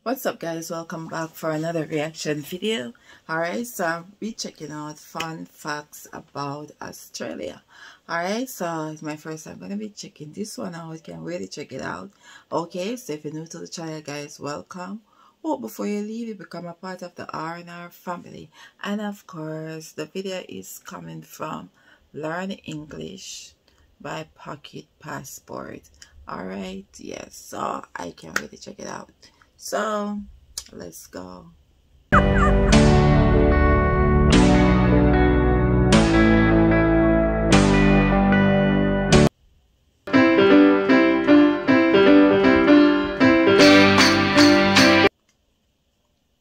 What's up, guys? Welcome back for another reaction video. Alright, so I'll be checking out fun facts about Australia. Alright, so it's my first time. I'm gonna be checking this one out. Can't really check it out. Okay, so if you're new to the channel, guys, welcome. Oh, before you leave, you become a part of the R&R family. And of course, the video is coming from Learn English by Pocket Passport. Alright, yes, so I can't really check it out. So, let's go.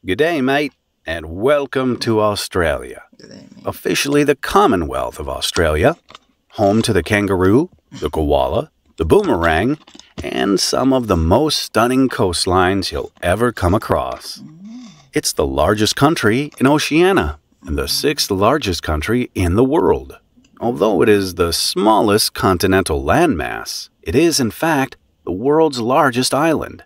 Good day, mate, and welcome to Australia. Good day, mate. Officially the Commonwealth of Australia, home to the kangaroo, the koala, the boomerang, and some of the most stunning coastlines you'll ever come across. It's the largest country in Oceania and the 6th largest country in the world. Although it is the smallest continental landmass, it is in fact the world's largest island.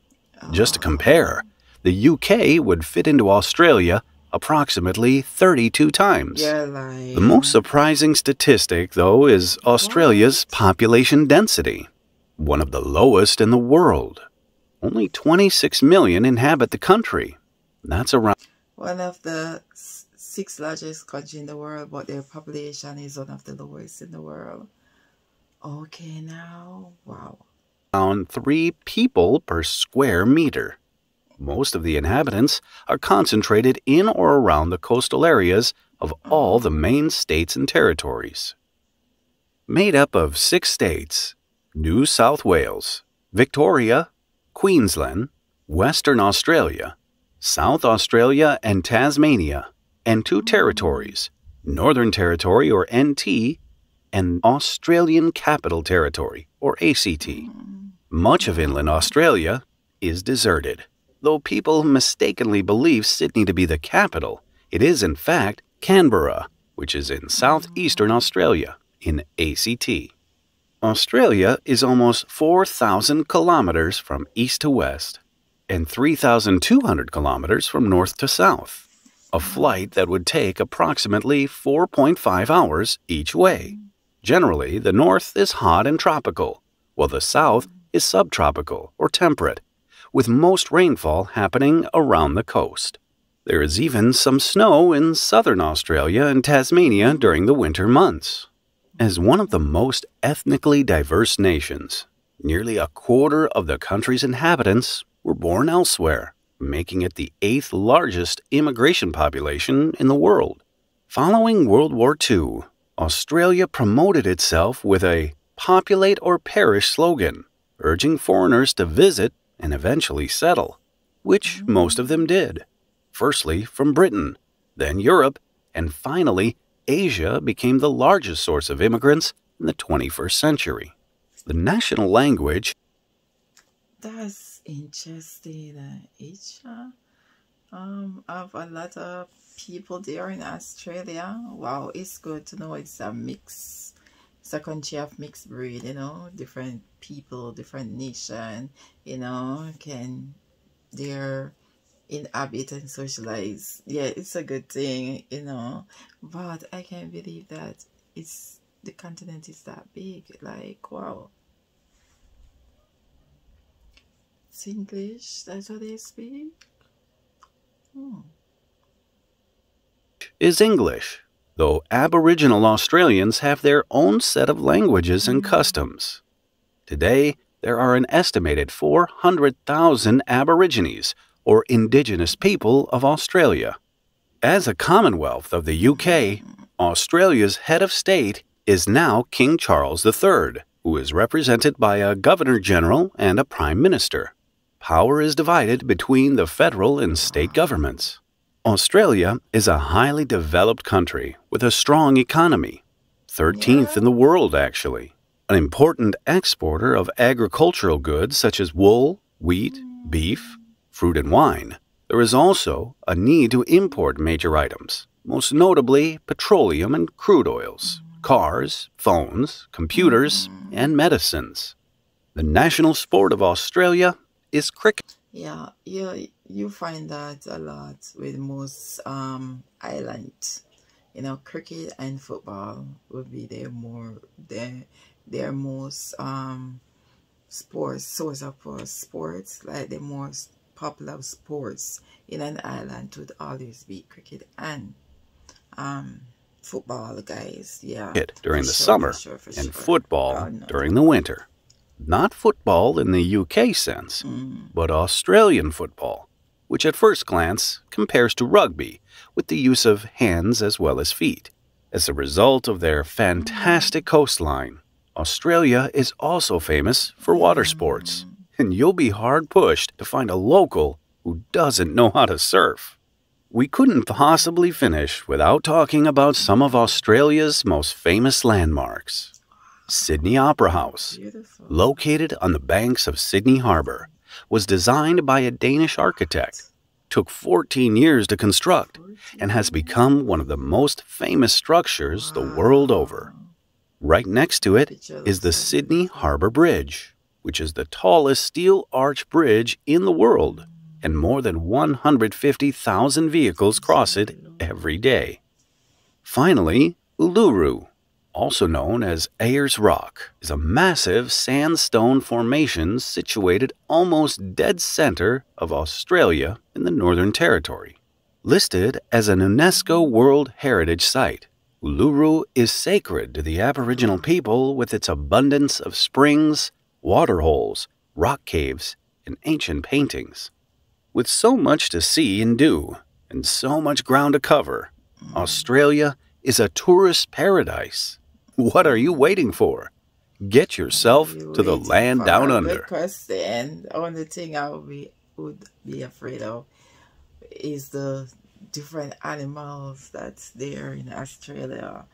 Just to compare, the UK would fit into Australia approximately 32 times. The most surprising statistic, though, is Australia's population density, one of the lowest in the world. Only 26 million inhabit the country. That's around one of the 6th largest country in the world, but their population is one of the lowest in the world. Okay, now, wow. around 3 people per square meter. Most of the inhabitants are concentrated in or around the coastal areas of all the main states and territories. Made up of 6 states: New South Wales, Victoria, Queensland, Western Australia, South Australia and Tasmania, and 2 territories, Northern Territory or NT, and Australian Capital Territory or ACT. Much of inland Australia is deserted. Though people mistakenly believe Sydney to be the capital, it is in fact Canberra, which is in southeastern Australia, in ACT. Australia is almost 4,000 kilometers from east to west, and 3,200 kilometers from north to south, a flight that would take approximately 4.5 hours each way. Generally, the north is hot and tropical, while the south is subtropical or temperate, with most rainfall happening around the coast. There is even some snow in southern Australia and Tasmania during the winter months. As one of the most ethnically diverse nations, nearly a quarter of the country's inhabitants were born elsewhere, making it the 8th largest immigration population in the world. Following World War II, Australia promoted itself with a "populate or perish" slogan, urging foreigners to visit and eventually settle, which most of them did. Firstly from Britain, then Europe, and finally Asia became the largest source of immigrants in the 21st century. The national language. That's interesting. Asia have a lot of people there in Australia. Wow, it's good to know it's a mix. It's a country of mixed breed, you know, different people, different nation, you know, can they're inhabit and socialize. Yeah, it's a good thing, you know, but I can't believe that the continent is that big. Like, wow. It's English, that's what they speak. Is English, though Aboriginal Australians have their own set of languages and customs. Today, there are an estimated 400,000 Aborigines, or Indigenous people of Australia. As a Commonwealth of the UK, Australia's head of state is now King Charles III, who is represented by a Governor-General and a Prime Minister. Power is divided between the federal and state governments. Australia is a highly developed country with a strong economy, 13th in the world actually, an important exporter of agricultural goods such as wool, wheat, beef, fruit and wine. There is also a need to import major items, most notably petroleum and crude oils, cars, phones, computers, and medicines. The national sport of Australia is cricket. Yeah, you find that a lot with most island. You know, cricket and football would be their most sports source of sports, like the most popular sports in an island would always be cricket and um football, guys. Yeah, for During the sure, for summer sure, for and sure. Oh, football no during the doubt. winter. Not football in the UK sense, Mm. but Australian football, which at first glance compares to rugby with the use of hands as well as feet. As a result of their fantastic coastline, Australia is also famous for water sports, and you'll be hard pushed to find a local who doesn't know how to surf. We couldn't possibly finish without talking about some of Australia's most famous landmarks. Sydney Opera House, Beautiful. located on the banks of Sydney Harbor, was designed by a Danish architect, took 14 years to construct, and has become one of the most famous structures the world over. Right next to it is the Sydney Harbour Bridge, which is the tallest steel arch bridge in the world, and more than 150,000 vehicles cross it every day. Finally, Uluru, also known as Ayers Rock, is a massive sandstone formation situated almost dead center of Australia in the Northern Territory. Listed as an UNESCO World Heritage Site, Uluru is sacred to the Aboriginal people with its abundance of springs, waterholes, rock caves, and ancient paintings. With so much to see and do, and so much ground to cover, Australia is a tourist paradise. What are you waiting for? Get yourself to the land down under. Good question. The only thing I would be afraid of is the different animals that's there in Australia.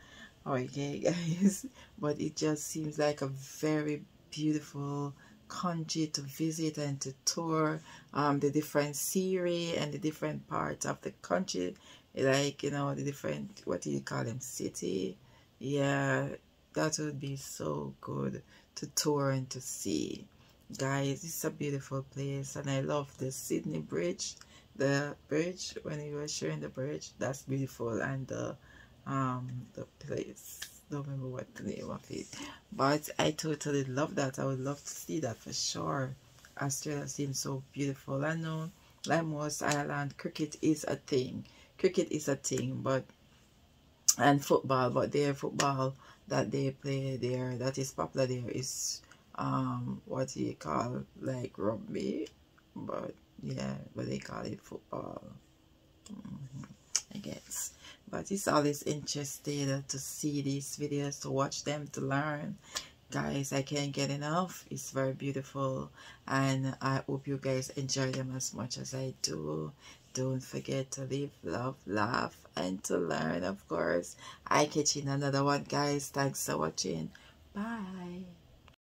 Okay, guys, but it just seems like a very beautiful country to visit and to tour. The different scenery and the different parts of the country, like, you know, the different, what do you call them, city. Yeah, that would be so good to tour and to see. Guys, it's a beautiful place, and I love the Sydney Bridge. The bridge, when you were showing the bridge, that's beautiful, and the place, don't remember what the name of it, but I totally love that. I would love to see that for sure. Australia seems so beautiful. I know, like most island, cricket is a thing. Cricket is a thing, but and football, but their football that they play there, that is popular there, is what do you call, like rugby, but yeah, but they call it football. I guess. But it's always interesting to see these videos, to watch them, to learn. Guys, I can't get enough. It's very beautiful, and I hope you guys enjoy them as much as I do. Don't forget to live, love, laugh, and to learn, of course. I catch you in another one, guys. Thanks for watching. Bye.